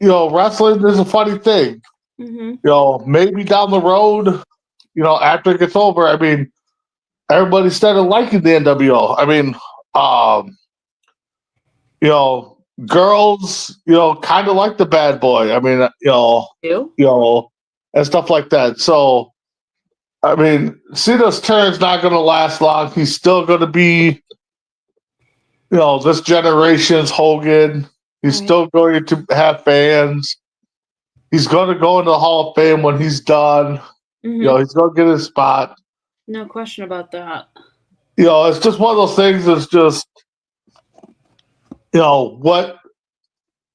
wrestling is a funny thing. Mm-hmm. Maybe down the road, after it gets over, I mean, everybody started liking the NWO. I mean, girls, kind of like the bad boy. I mean, and stuff like that. So, I mean, Cena's turn's not going to last long. He's still going to be, this generation's Hogan. He's still going to have fans. He's going to go into the Hall of Fame when he's done. Mm-hmm. He's going to get his spot. No question about that. It's just one of those things. It's just, what,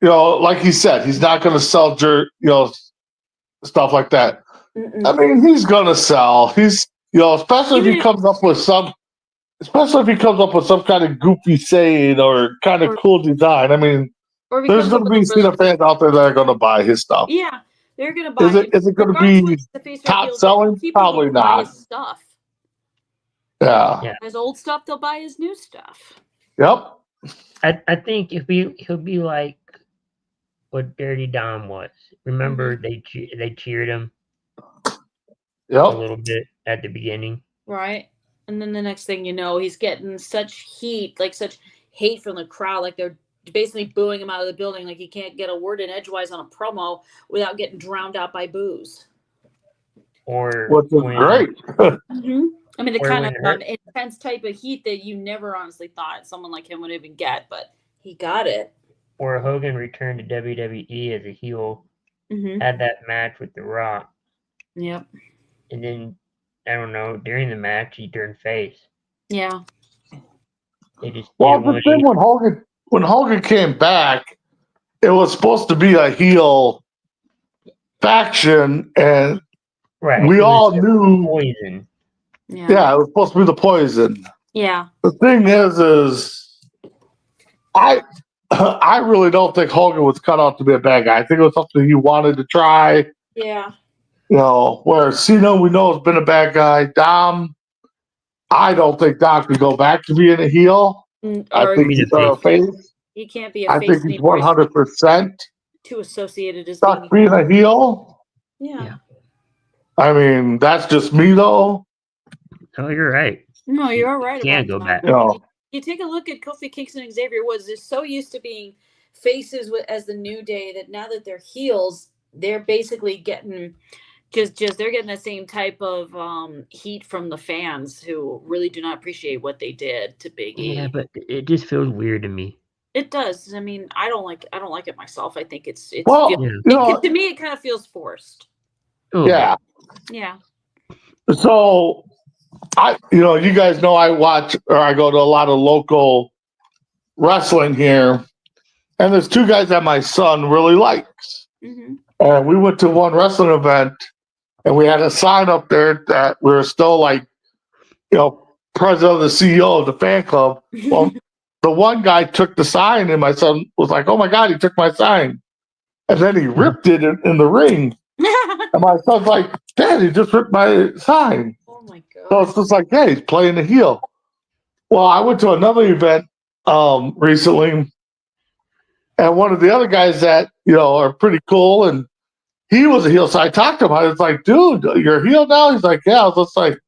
like he said, he's not going to sell dirt, stuff like that. Mm-mm. I mean, he's going to sell. He's, especially if he comes up with some especially if he comes up with some kind of goofy saying or kind of Or- cool design. I mean, Or he there's comes going up to be with a Cena fans out there that are going to buy his stuff. yeah, they're gonna buy Is it going to regardless be of the face or top heel, selling? people Probably will buy not. his stuff. Yeah. Yeah. His old stuff, they'll buy his new stuff. Yep. I think he'll be like what Dirty Dom was. Remember they cheered him a Yep. little bit at the beginning. Right. And then the next thing you know, he's getting such heat, like such hate from the crowd, like they're basically booing him out of the building, like he can't get a word in edgewise on a promo without getting drowned out by boos. Or Which is great. I mean, the Or kind when of Hurt- intense type of heat that you never honestly thought someone like him would even get, but he got it. or Hogan returned to WWE as a heel, had that match with The Rock, Yep. and then I don't know, during the match he turned face. Yeah. They just Well, didn't the want thing to when Hogan came back, it was supposed to be a heel faction, and right. we it was all the knew. poison. Yeah, it was supposed to be the poison. Yeah. The thing is I really don't think Hogan was cut out to be a bad guy. I think it was something he wanted to try. Yeah. You know, where Cena we know has been a bad guy. Dom, I don't think Dom can go back to being a heel. I Or think Being he's a a face. he can't be a I face think he's anymore. He's 100% too associated as stuck being a heel. Yeah. I mean, that's just me though. Oh, you're right. No, you're all right Can't about go that. back. You know, You take a look at Kofi Kingston and Xavier Woods. They're so used to being faces as the New Day that now that they're heels, they're basically getting just they're getting the same type of heat from the fans who really do not appreciate what they did to Big E. Yeah, but it just feels weird to me. It does. I mean, I don't like it myself. I think it's well, Yeah. you know, to me it kind of feels forced. Oh, yeah. Yeah. So you guys know I watch or I go to a lot of local wrestling here, and there's two guys that my son really likes. And we went to one wrestling event, and we had a sign up there that we were still president of the CEO of the fan club. Well, the one guy took the sign, and my son was like, "Oh my God, he took my sign!" And then he ripped it in the ring. And my son's like, "Dad, he just ripped my sign." Oh my god. So it's just like, hey, he's playing the heel. Well, I went to another event recently, and one of the other guys that are pretty cool, and he was a heel. So I talked to him. I was like, "Dude, you're a heel now?" He's like, "Yeah." I was just like,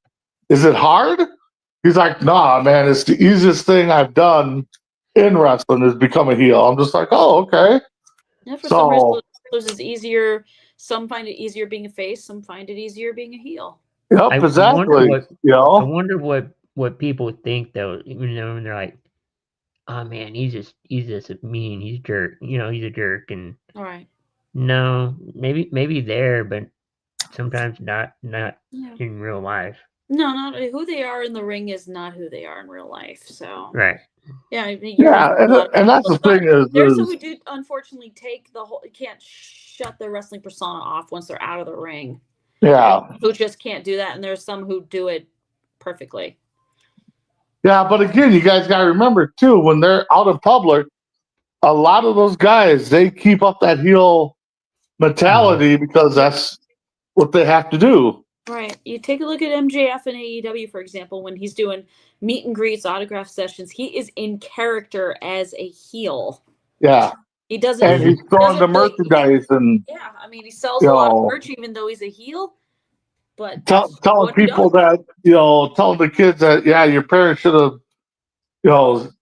"Is it hard?" He's like, "Nah, man, it's the easiest thing I've done in wrestling is become a heel." I'm just like, "Oh, okay." Yeah, for some wrestlers it's easier. Some find it easier being a face. Some find it easier being a heel. Yep, I exactly. I wonder what people think though. When they're like, "Oh man, he's just mean. He's jerk. He's a jerk." And All right. no, maybe there, but sometimes not Yeah. in real life. No, not who they are in the ring is not who they are in real life. So Right. yeah, I mean, Yeah, and that's the thing there's some is who do unfortunately take can't shut their wrestling persona off once they're out of the ring. yeah. Who just can't do that, and there's some who do it perfectly. Yeah, but again, you guys got to remember too, when they're out in public, a lot of those guys they keep up that heel mentality because that's what they have to do. Right. You take a look at MJF and AEW, for example, when he's doing meet and greets, autograph sessions, he is in character as a heel. Yeah. He doesn't. And he's throwing the merchandise and yeah, I mean, he sells a lot of merch even though he's a heel. But telling people that telling the kids that your parents should have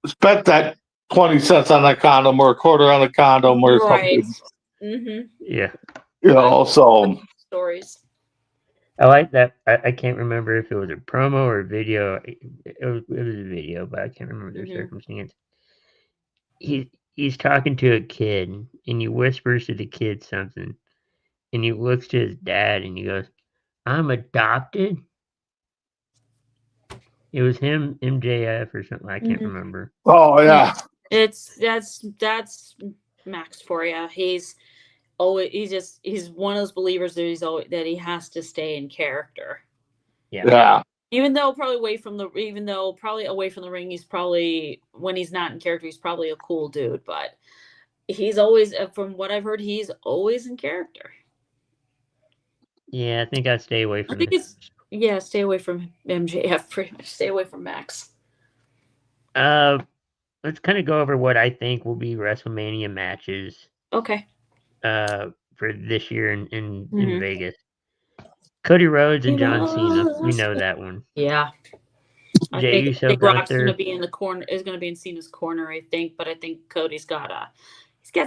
spent that 20 cents on that condom or a quarter on a condom or something. Yeah. So stories. I like that. I can't remember if it was a promo or a video. It was a video, but I can't remember the circumstance. He's talking to a kid, and he whispers to the kid something, and he looks to his dad, and he goes, "I'm adopted." It was him, MJF, or something. I can't remember. Oh yeah, that's Max for you. He's one of those believers that that he has to stay in character. Yeah. Even though probably away from the ring, he's probably, when he's not in character, he's probably a cool dude. But he's always, from what I've heard, he's always in character. Yeah, I think I'd stay away I from think this. stay away from MJF. Pretty much, stay away from Max. Let's kind of go over what I think will be WrestleMania matches. Okay. For this year in Mhm. Vegas. Cody Rhodes and John Cena. We know that one. Yeah. I Jey think Uso, Rock's Gunther. gonna be in the corner. Is gonna be in Cena's corner, I think. But I think Cody's got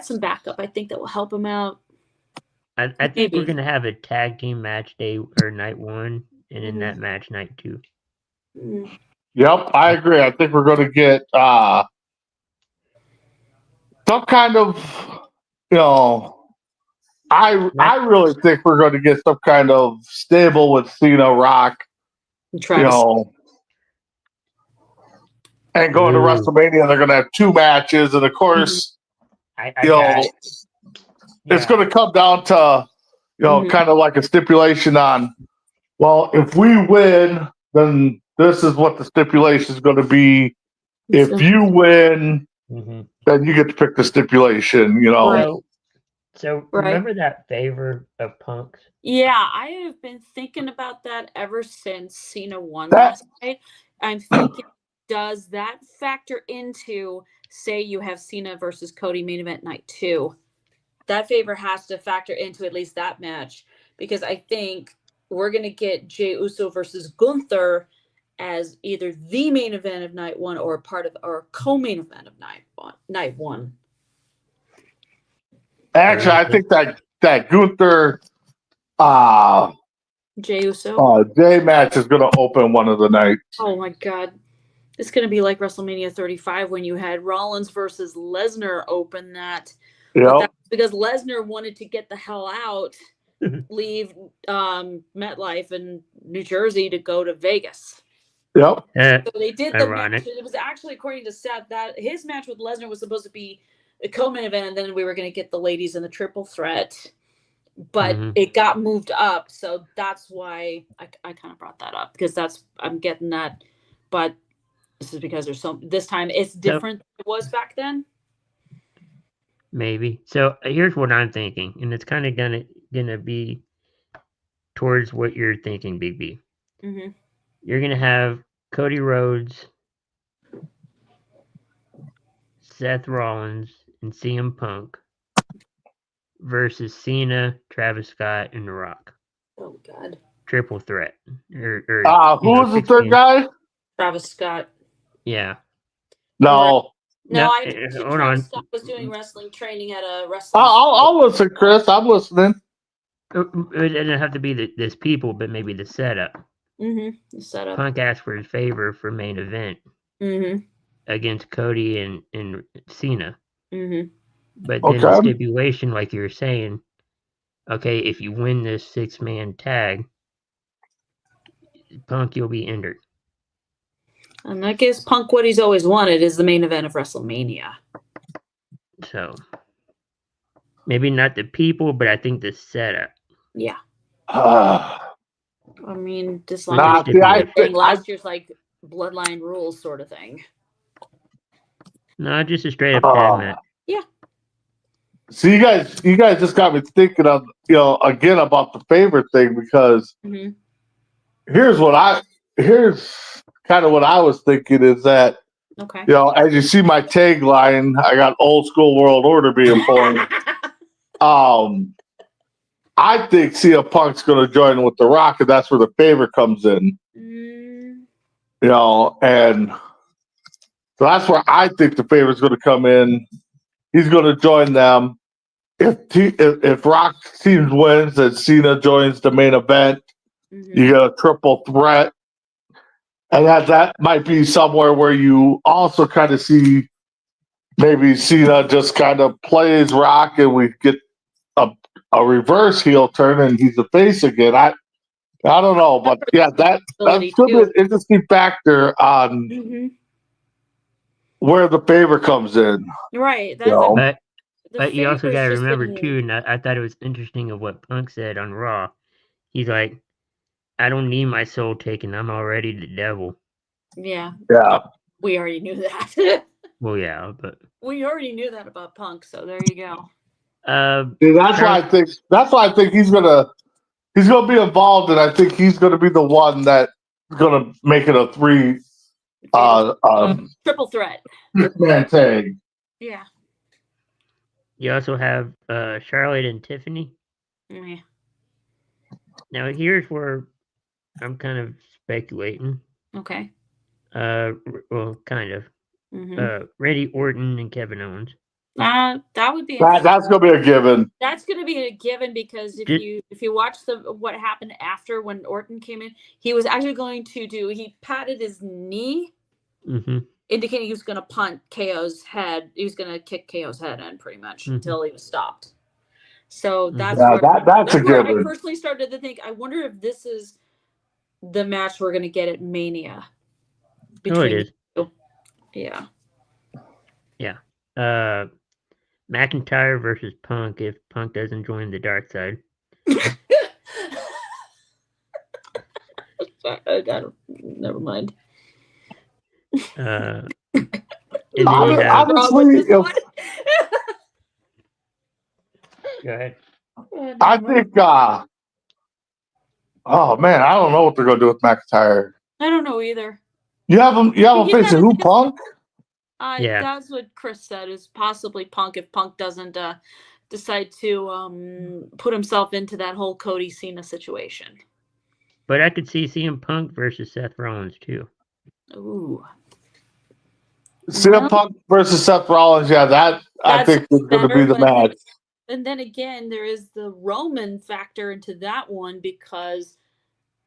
some backup. I think that will help him out. I think we're Maybe. gonna have a tag team match day or night one, and in that match night two. Mm. Yep, I agree. I think we're going to get some kind of, I really think we're going to get some kind of stable with Cena, Rock, Travis. And going to WrestleMania, they're going to have 2 matches, and of course, it's going to come down to, kind of like a stipulation on, well, if we win, then this is what the stipulation is going to be. If you win, then you get to pick the stipulation, Right. So remember that favor of Punk's? Yeah, I have been thinking about that ever since Cena won last night. I'm thinking, does that factor into, say you have Cena versus Cody main event night 2? That favor has to factor into at least that match, because I think we're going to get Jey Uso versus Gunther as either the main event of night 1 or a part of, or co-main event of night one. Actually, I think that Gunther Jey Uso Jey match is going to open one of the nights. Oh my God. It's going to be like WrestleMania 35 when you had Rollins versus Lesnar open that. Yep. Because Lesnar wanted to get the hell out, leave MetLife in New Jersey to go to Vegas. Yep. So they did the match. It was actually, according to Seth, that his match with Lesnar was supposed to be a co-main event, and then we were going to get the ladies in the triple threat. But it got moved up, so that's why I kind of brought that up, because I'm getting that. But this is because this time it's different than it was back then. Maybe. So here's what I'm thinking, and it's kind of gonna be towards what you're thinking, Big B. Mm-hmm. You're gonna have Cody Rhodes, Seth Rollins, and CM Punk versus Cena, Travis Scott, and The Rock. Oh God! Triple threat. Who was the third guy? Travis Scott. Yeah. No. No, I think Travis Scott was doing wrestling training at a wrestling. I'll listen, Chris. I'm listening. It doesn't have to be this people, but maybe the setup. Mm-hmm. The setup. Punk asked for his favor for main event against Cody and Cena. Mm-hmm. But then the stipulation, like you were saying, okay, if you win this 6-man tag, Punk, you'll be injured. And I guess Punk, what he's always wanted is the main event of WrestleMania. So, maybe not the people, but I think the setup. Yeah. I mean, just like last year's like Bloodline Rules sort of thing. No, just a straight up tag match. Yeah. So you guys just got me thinking of, again about the favorite thing, because here's kind of what I was thinking is that, as you see my tagline, I got old school world order being formed. I think CM Punk's going to join with The Rock, and that's where the favor comes in. And so that's where I think the favor's going to come in. He's going to join them. If Rock team wins, then Cena joins the main event. You get a triple threat. And that might be somewhere where you also kind of see maybe Cena just kind of plays Rock, and we get a reverse heel turn, and he's the face again. I don't know, but yeah, that's going to be an interesting factor on where the favor comes in. Right. But you also got to remember too, and I thought it was interesting of what Punk said on Raw. He's like, I don't need my soul taken. I'm already the devil. Yeah, Yeah. we already knew that. Well, yeah, but We already knew that about Punk, so there you go. See, that's why I think. That's why I think he's gonna be involved, and I think he's gonna be the one that's gonna make it a three Triple threat. man tag. Yeah. you also have Charlotte and Tiffany. Yeah. Now here's where I'm kind of speculating. Okay. Well, kind of. Mm-hmm. Randy Orton and Kevin Owens. That would be That's gonna be a given. That's going to be a given because if you watch what happened after when Orton came in, he was actually going to he patted his knee, indicating he was going to punt KO's head. He was going to kick KO's head in pretty much until he was stopped. So that's that's a where given. I personally started to think. I wonder if this is the match we're going to get at Mania. It is. Yeah. Yeah. McIntyre versus Punk if Punk doesn't join the dark side. Never mind. Honestly, go ahead. I think. Oh man, I don't know what they're gonna do with McIntyre. I don't know either. You have him facing who? Punk? Yeah. That's what Chris said, is possibly Punk if Punk doesn't decide to put himself into that whole Cody Cena situation. But I could see CM Punk versus Seth Rollins too. Ooh. CM Punk versus Seth Rollins. Yeah, that I think is going to be the match. And then again, there is the Roman factor into that one because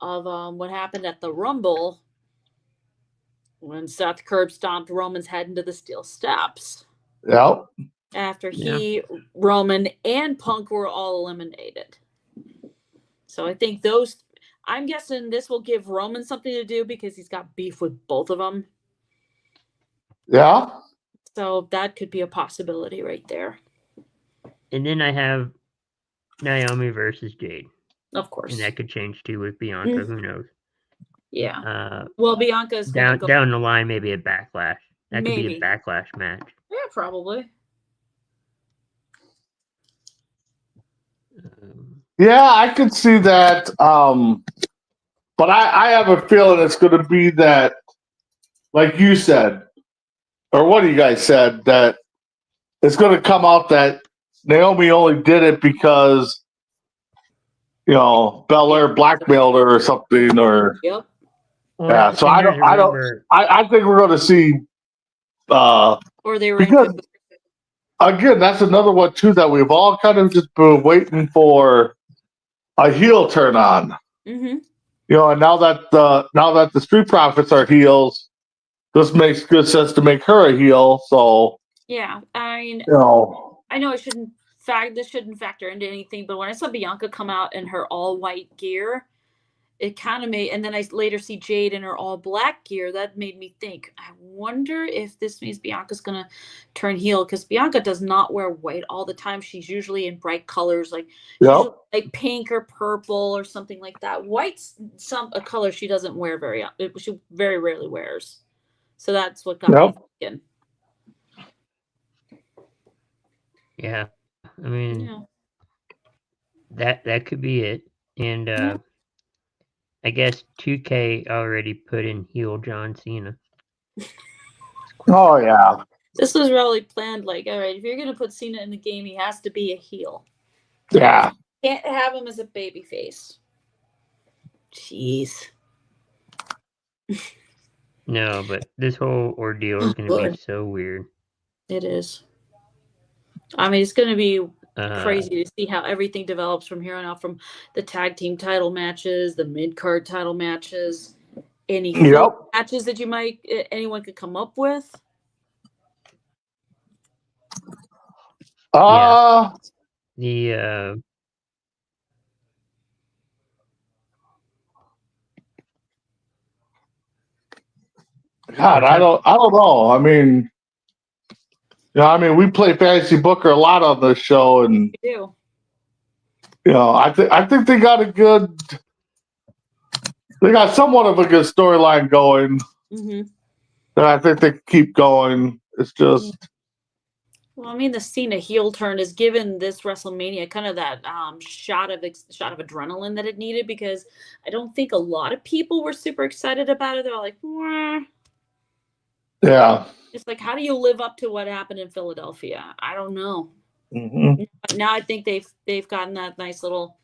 of what happened at the Rumble when Seth curb stomped Roman's head into the steel steps. Yep. After Roman, and Punk were all eliminated. So I think I'm guessing this will give Roman something to do because he's got beef with both of them. Yeah. So that could be a possibility right there. And then I have Naomi versus Jade. Of course. And that could change too with Bianca. Who knows? Yeah. Well, Bianca's down the line, maybe a Backlash. That could be a Backlash match. Yeah, probably. Yeah, I could see that. But I have a feeling it's going to be that, like you said, or what you guys said, that it's going to come out that Naomi only did it because, Belair blackmailed her or something, or yep. Yeah, so I think we're going to see. Or they were because again, that's another one too that we've all kind of just been waiting for a heel turn on. Mm-hmm. And now that the Street Profits are heels, this makes good sense to make her a heel. So yeah, I mean, I know this shouldn't factor into anything, but when I saw Bianca come out in her all white gear, it kind of made, and then I later see Jade in her all black gear. That made me think, I wonder if this means Bianca's going to turn heel, because Bianca does not wear white all the time. She's usually in bright colors, like pink or purple or something like that. White's a color she doesn't wear she very rarely wears. So that's what got me thinking. Yeah. I mean, that could be it. And I guess 2K already put in heel John Cena. Oh, yeah. This was really planned. Like, all right, if you're going to put Cena in the game, he has to be a heel. Yeah. Can't have him as a babyface. Jeez. No, but this whole ordeal is going to be so weird. It is. I mean, it's going to be crazy to see how everything develops from here on out, from the tag team title matches, the mid-card title matches, any matches that anyone could come up with. God, I don't know. I mean, we play Fantasy Booker a lot on this show, and we do. I think they got a good They got somewhat of a good storyline going. Mm-hmm. And I think they keep going. It's just Well, I mean, the Cena heel turn is given this WrestleMania kind of that shot of adrenaline that it needed, because I don't think a lot of people were super excited about it. They're like, wah. yeah. It's like, how do you live up to what happened in Philadelphia? I don't know. Mhm. But now I think they've gotten that nice little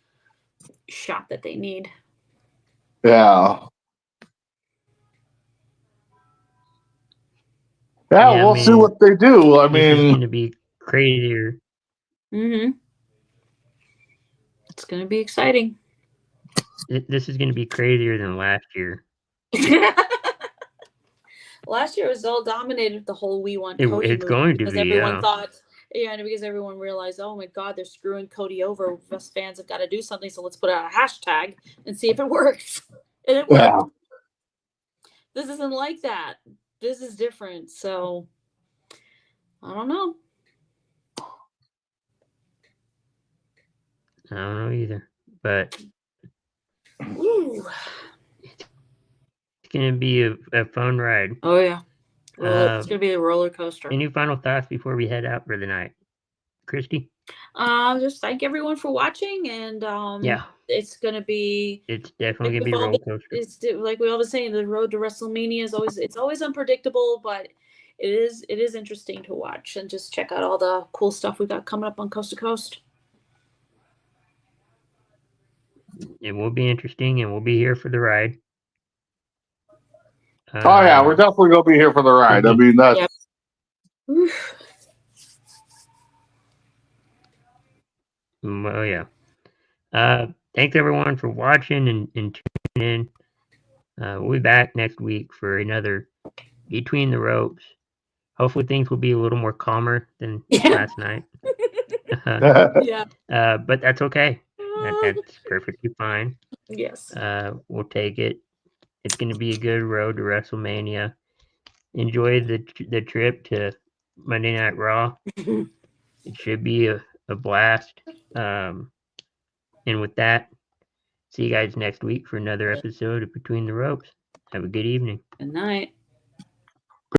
shot that they need. Yeah. Yeah, Yeah, I we'll see mean, what they do. I this is mean, going to be crazier. Mm-hmm. It's gonna be exciting. This is going to be crazier than last year. Last year was all dominated the whole "We Want It- Cody" it's movement going to because be, everyone yeah. thought, yeah, and because everyone realized, oh my God, they're screwing Cody over. Us fans have got to do something, so let's put out a hashtag and see if it works. And it worked. yeah. This isn't like that. This is different. So I don't know. I don't know either. But Ooh. it's going to be a fun ride. Oh yeah. It's Um, gonna be a roller coaster. Any final thoughts before we head out for the night? Christy? Just thank everyone for watching, and Yeah. it's gonna be. It's definitely Like going to be we've a all roller been- coaster. It's like we always saying, the road to WrestleMania is always unpredictable, but it is interesting to watch, and just check out all the cool stuff we got coming up on Coast to Coast. It will be interesting, and we'll be here for the ride. Oh yeah, we're definitely gonna be here for the ride. I Mhm. mean, that's Yep. Oof. Well, yeah. Thanks everyone for watching and tuning in. We'll be back next week for another Between the Ropes. Hopefully things will be a little more calmer than Yeah. last night. Yeah. But that's okay. That's perfectly fine. Yes. We'll take it. It's going to be a good road to WrestleMania. Enjoy the trip to Monday Night Raw. It should be a blast. And with that, see you guys next week for another episode of Between the Ropes. Have a good evening. Good night.